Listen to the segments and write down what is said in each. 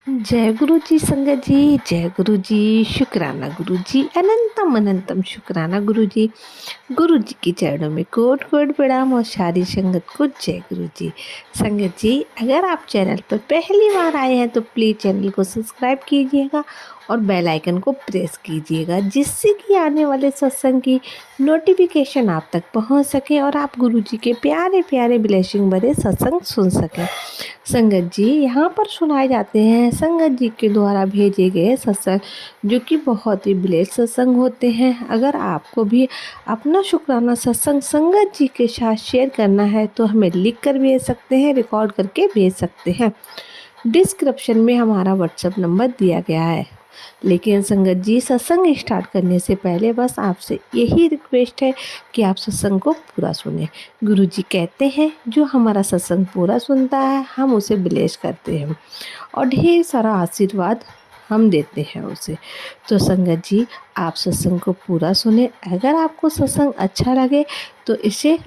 जय गुरु जी संगत जी, जय गुरु जी, शुक्राना गुरु जी, अनंतम अनंतम शुक्राना गुरु जी। गुरु जी के चरणों में कोट कोट प्रणाम और सारी संगत को जय गुरु जी। संगत जी, अगर आप चैनल पर पहली बार आए हैं तो प्लीज़ चैनल को सब्सक्राइब कीजिएगा और बेल आइकन को प्रेस कीजिएगा, जिससे कि आने वाले सत्संग की नोटिफिकेशन आप तक पहुंच सके और आप गुरु जी के प्यारे प्यारे ब्लेसिंग भरे सत्संग सुन सकें। संगत जी, यहाँ पर सुनाए जाते हैं संगत जी के द्वारा भेजे गए सत्संग, जो कि बहुत ही ब्लेस सत्संग होते हैं। अगर आपको भी अपना शुक्राना सत्संग संगत जी के साथ शेयर करना है तो हमें लिख कर भेज सकते हैं, रिकॉर्ड करके भेज सकते हैं। डिस्क्रिप्शन में हमारा व्हाट्सएप नंबर दिया गया है। लेकिन संगत जी, सत्संग स्टार्ट करने से पहले बस आपसे यही रिक्वेस्ट है कि आप सत्संग को पूरा सुने। गुरु जी कहते हैं, जो हमारा सत्संग पूरा सुनता है हम उसे ब्लेस करते हैं और ढेर सारा आशीर्वाद हम देते हैं उसे। तो संगत जी, आप सत्संग को पूरा सुने। अगर आपको सत्संग अच्छा लगे तो इसे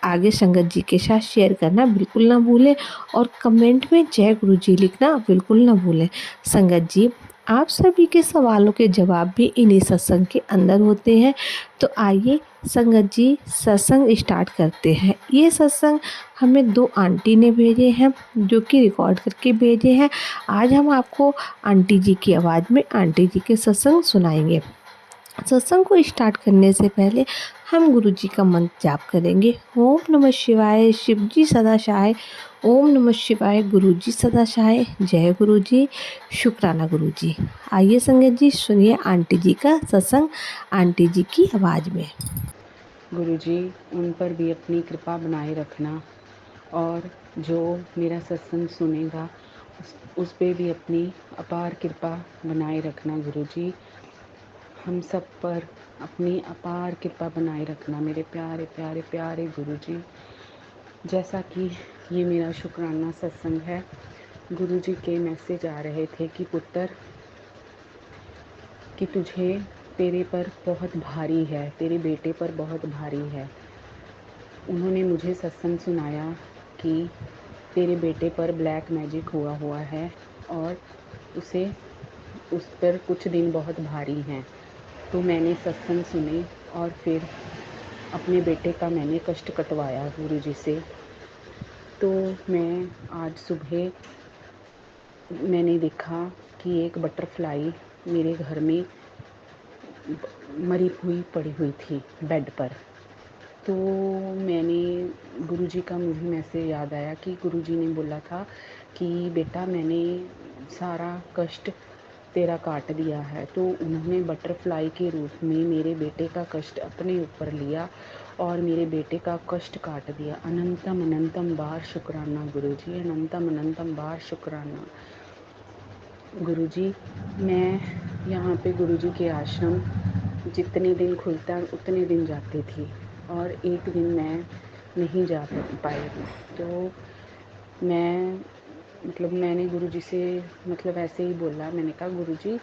आगे संगत जी के साथ शेयर करना बिल्कुल ना भूलें और कमेंट में जय गुरु जी लिखना बिल्कुल ना भूलें। संगत जी, आप सभी के सवालों के जवाब भी इन्हीं सत्संग के अंदर होते हैं। तो आइए संगत जी, सत्संग स्टार्ट करते हैं। ये सत्संग हमें दो आंटी ने भेजे हैं, जो कि रिकॉर्ड करके भेजे हैं। आज हम आपको आंटी जी की आवाज़ में आंटी जी के सत्संग सुनाएंगे। सत्संग को स्टार्ट करने से पहले हम गुरु जी का मंत्र जाप करेंगे। ओम नमः शिवाय, शिव जी सदा सहाय। ओम नमः शिवाय, गुरु जी सदा सहाय। जय गुरु जी, शुक्राना गुरु जी। आइए संगत जी, सुनिए आंटी जी का सत्संग आंटी जी की आवाज़ में। गुरु जी, उन पर भी अपनी कृपा बनाए रखना और जो मेरा सत्संग सुनेगा उस पे भी अपनी अपार कृपा बनाए रखना। गुरु जी, हम सब पर अपनी अपार कृपा बनाए रखना मेरे प्यारे प्यारे प्यारे गुरु जी। जैसा कि ये मेरा शुक्राना सत्संग है, गुरु जी के मैसेज आ रहे थे कि पुत्र, कि तुझे तेरे पर बहुत भारी है, तेरे बेटे पर बहुत भारी है। उन्होंने मुझे सत्संग सुनाया कि तेरे बेटे पर ब्लैक मैजिक हुआ है और उस पर कुछ दिन बहुत भारी हैं। तो मैंने सत्संग सुने और फिर अपने बेटे का मैंने कष्ट कटवाया गुरु जी से। तो मैं आज सुबह मैंने देखा कि एक बटरफ्लाई मेरे घर में मरी हुई पड़ी हुई थी बेड पर। तो मैंने गुरुजी का मुझे मैसेज याद आया कि गुरुजी ने बोला था कि बेटा, मैंने सारा कष्ट तेरा काट दिया है। तो उन्होंने बटरफ्लाई के रूप में मेरे बेटे का कष्ट अपने ऊपर लिया और मेरे बेटे का कष्ट काट दिया। अनंतम अनंतम बार शुक्राना गुरुजी, अनंतम अनंतम बार शुक्राना गुरुजी। मैं यहाँ पे गुरुजी के आश्रम जितने दिन खुलता उतने दिन जाती थी और एक दिन मैं नहीं जा पाई। तो मैंने गुरुजी से ऐसे ही बोला। मैंने कहा, गुरुजी,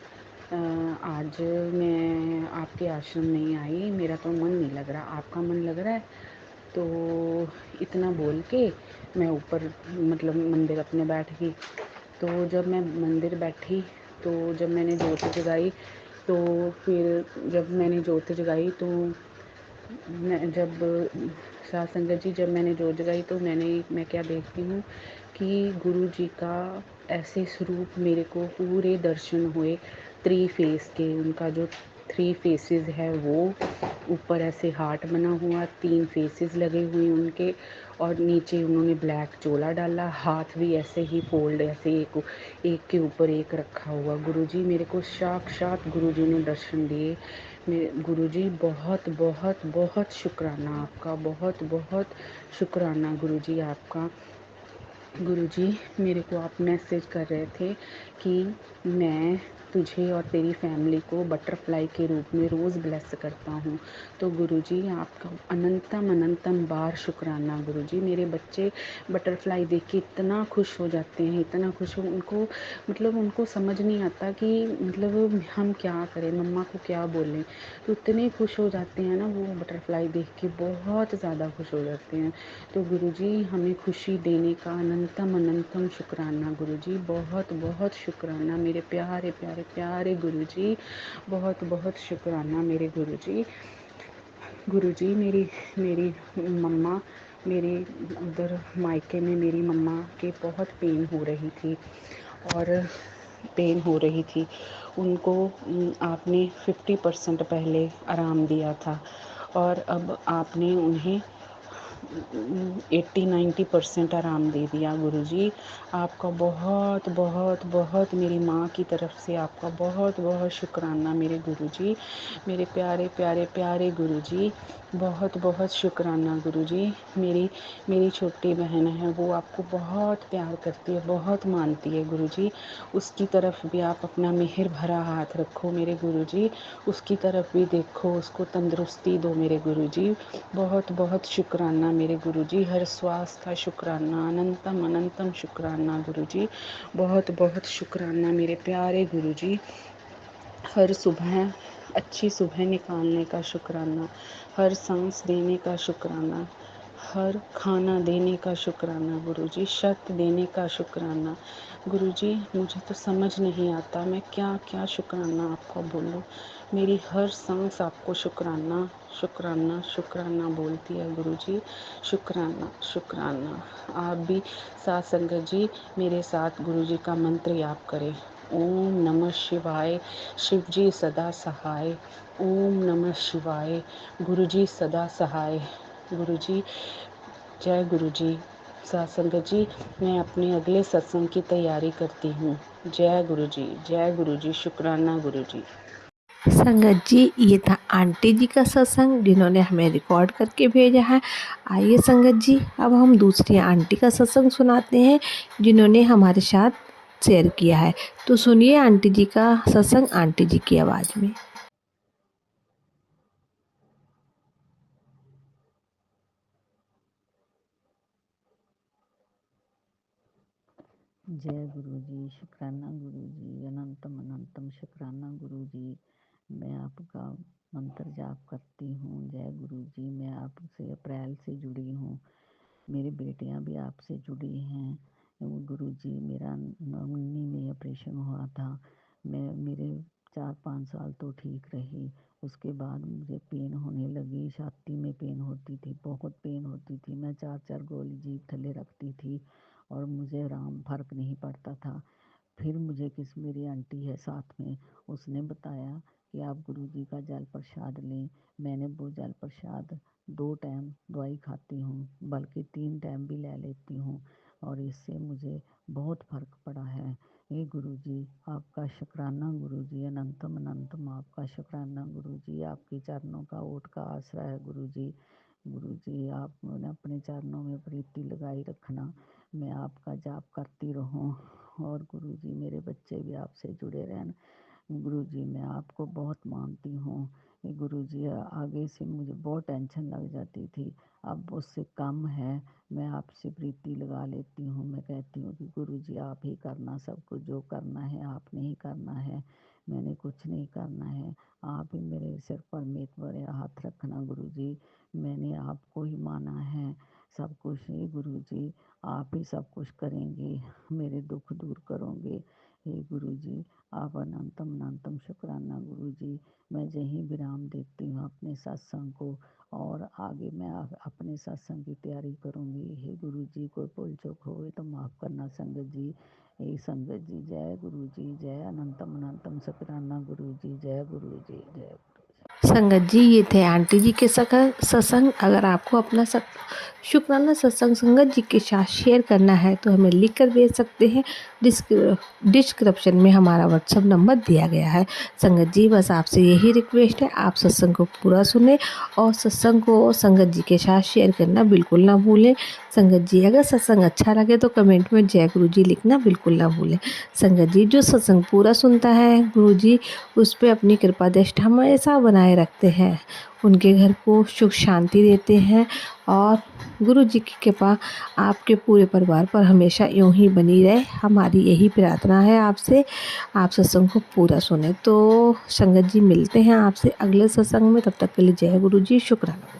आज मैं आपके आश्रम नहीं आई, मेरा तो मन नहीं लग रहा, आपका मन लग रहा है? तो इतना बोल के मैं ऊपर मंदिर अपने बैठ गई। तो जब मैं मंदिर बैठी, तो जब मैंने जोत जगाई, तो फिर जब मैंने जोत जगाई तो मैं जब साथ संगत जी, जब मैंने जोत जगाई तो मैं क्या देखती हूँ कि गुरु जी का ऐसे स्वरूप मेरे को पूरे दर्शन हुए, 3 फेस के। उनका जो 3 फेसेस है, वो ऊपर ऐसे हार्ट बना हुआ, 3 फेसेस लगे हुए उनके, और नीचे उन्होंने ब्लैक चोला डाला, हाथ भी ऐसे ही फोल्ड, ऐसे एक के ऊपर एक रखा हुआ। गुरुजी मेरे को साक्षात गुरुजी ने दर्शन दिए। मेरे गुरुजी, बहुत बहुत बहुत शुक्राना आपका, बहुत बहुत शुक्राना गुरुजी आपका। गुरुजी, मेरे को आप मैसेज कर रहे थे कि मैं तुझे और तेरी फैमिली को बटरफ्लाई के रूप में रोज़ ब्लेस करता हूँ। तो गुरुजी, आपका अनंतम अनंतम बार शुक्राना गुरुजी। मेरे बच्चे बटरफ्लाई देख के इतना खुश हो जाते हैं, इतना खुश हो, उनको समझ नहीं आता कि हम क्या करें, मम्मा को क्या बोलें। तो इतने खुश हो जाते हैं ना वो बटरफ्लाई देख के, बहुत ज़्यादा खुश हो जाते हैं। तो गुरुजी, हमें खुशी देने का अनंतम अनंतम शुक्राना गुरु जी, बहुत बहुत शुक्राना मेरे प्यारे प्यारे प्यारे गुरु जी, बहुत बहुत शुक्राना मेरे गुरु जी। गुरु जी मेरी मेरी मम्मा, मेरी उधर मायके में मेरी मम्मा के बहुत पेन हो रही थी और पेन हो रही थी उनको आपने 50% पहले आराम दिया था और अब आपने उन्हें 80-90% आराम दे दिया गुरु जी। आपका बहुत बहुत बहुत मेरी माँ की तरफ से आपका बहुत बहुत शुक्राना मेरे गुरु जी, मेरे प्यारे प्यारे प्यारे गुरु जी, बहुत बहुत शुक्राना गुरु जी। मेरी मेरी छोटी बहन है, वो आपको बहुत प्यार करती है, बहुत मानती है गुरु जी। उसकी तरफ भी आप अपना मेहर भरा हाथ रखो मेरे गुरु जी, उसकी तरफ भी देखो, उसको तंदुरुस्ती दो मेरे गुरु जी। बहुत बहुत शुक्राना मेरे गुरु जी, हर श्वास का शुक्राना, अनंतम अनंतम शुक्राना गुरु जी, बहुत बहुत शुक्राना मेरे प्यारे गुरु जी। हर सुबह अच्छी सुबह निकालने का शुक्राना, हर सांस देने का शुक्राना, हर खाना देने का शुक्राना गुरु जी, शत देने का शुक्राना गुरु जी। मुझे तो समझ नहीं आता मैं क्या क्या शुक्राना आपको बोलूं। मेरी हर सांस आपको शुक्राना शुक्राना शुक्राना बोलती है गुरु जी, शुक्राना शुक्राना। आप भी साथ संगत जी मेरे साथ गुरु जी का मंत्र याद करें। ओम नमः शिवाय, शिव जी सदा सहाय। ओम नमः शिवाय, गुरु जी सदा सहाय। गुरु जी, जय गुरु जी। साथ संगत जी मैं अपने अगले सत्संग की तैयारी करती हूँ। जय गुरु जी, जय गुरु जी, शुक्राना गुरु जी। संगत जी ये था आंटी जी का सत्संग जिन्होंने हमें रिकॉर्ड करके भेजा है। आइए संगत जी अब हम दूसरी आंटी का सत्संग सुनाते हैं जिन्होंने हमारे साथ शेयर किया है। तो सुनिए आंटी जी का सत्संग आंटी जी की आवाज़ में। जय गुरु जी, शुक्राना गुरु जी, अनंतम अनंतम शुक्राना गुरु जी। मैं आपका मंत्र जाप करती हूँ। जय गुरु जी, मैं आपसे अप्रैल से जुड़ी हूँ, मेरी बेटियाँ भी आपसे जुड़ी हैं। गुरु जी मेरा 19 में ऑपरेशन हुआ था, मेरे 4-5 साल तो ठीक रही, उसके बाद मुझे पेन होने लगी, छाती में पेन होती थी, बहुत पेन होती थी। मैं 4-4 गोली जीभ थले रखती थी और मुझे फ़र्क नहीं पड़ता था। फिर मुझे मेरी आंटी है साथ में, उसने बताया कि आप गुरु जी का जल प्रसाद लें। मैंने वो जल प्रसाद 2 टाइम दवाई खाती हूँ, बल्कि 3 टाइम भी ले लेती हूँ और इससे मुझे बहुत फ़र्क पड़ा है। हे गुरु जी आपका शुक्राना गुरु जी, अनंतम अनंतम आपका शुक्राना गुरु जी। आपके चरणों का ओट का आसरा है गुरु जी। गुरु जी आप अपने चरणों में प्रीति लगाई रखना, मैं आपका जाप करती रहूं और गुरु जी मेरे बच्चे भी आपसे जुड़े रहन। गुरु जी मैं आपको बहुत मानती हूँ। गुरु जी आगे से मुझे बहुत टेंशन लग जाती थी, अब उससे कम है। मैं आपसे प्रीति लगा लेती हूँ, मैं कहती हूँ कि गुरु जी आप ही करना, सब कुछ जो करना है आपने ही करना है, मैंने कुछ नहीं करना है। आप ही मेरे सिर पर मेरे हाथ रखना गुरु जी, मैंने आपको ही माना है। सब कुछ ही गुरु जी आप ही सब कुछ करेंगे, मेरे दुख दूर करोगे। हे गुरु जी आप अनंतम अनंतम शुक्राना गुरु जी। मैं यहीं विराम देती हूँ अपने सत्संग को और आगे मैं अपने सत्संग की तैयारी करूँगी। हे गुरु जी कोई भूल चूक हो तो माफ़ करना संगत जी। हे संगत जी जय गुरु जी, जय अनंतम अनंतम शुक्राना गुरु जी, जय गुरु जी, जय। संगत जी ये थे आंटी जी के सत्संग। अगर आपको अपना शुक्राना सत्संग संगत जी के साथ शेयर करना है तो हमें लिख कर भेज सकते हैं। डिस्क्रिप्शन में हमारा व्हाट्सअप नंबर दिया गया है। संगत जी बस आपसे यही रिक्वेस्ट है, आप सत्संग को पूरा सुने और सत्संग को संगत जी के साथ शेयर करना बिल्कुल ना भूलें। संगत जी अगर सत्संग अच्छा लगे तो कमेंट में जय गुरु जी लिखना बिल्कुल ना भूलें। संगत जी जो सत्संग पूरा सुनता है गुरु जी उस पर अपनी कृपा दृष्टि हमेशा बनाए रखते हैं, उनके घर को सुख शांति देते हैं और गुरु जी की कृपा आपके पूरे परिवार पर हमेशा यूं ही बनी रहे। हमारी यही प्रार्थना है आपसे, आप सत्संग को पूरा सुने। तो संगत जी मिलते हैं आपसे अगले सत्संग में, तब तक के लिए जय गुरु जी, शुक्राना।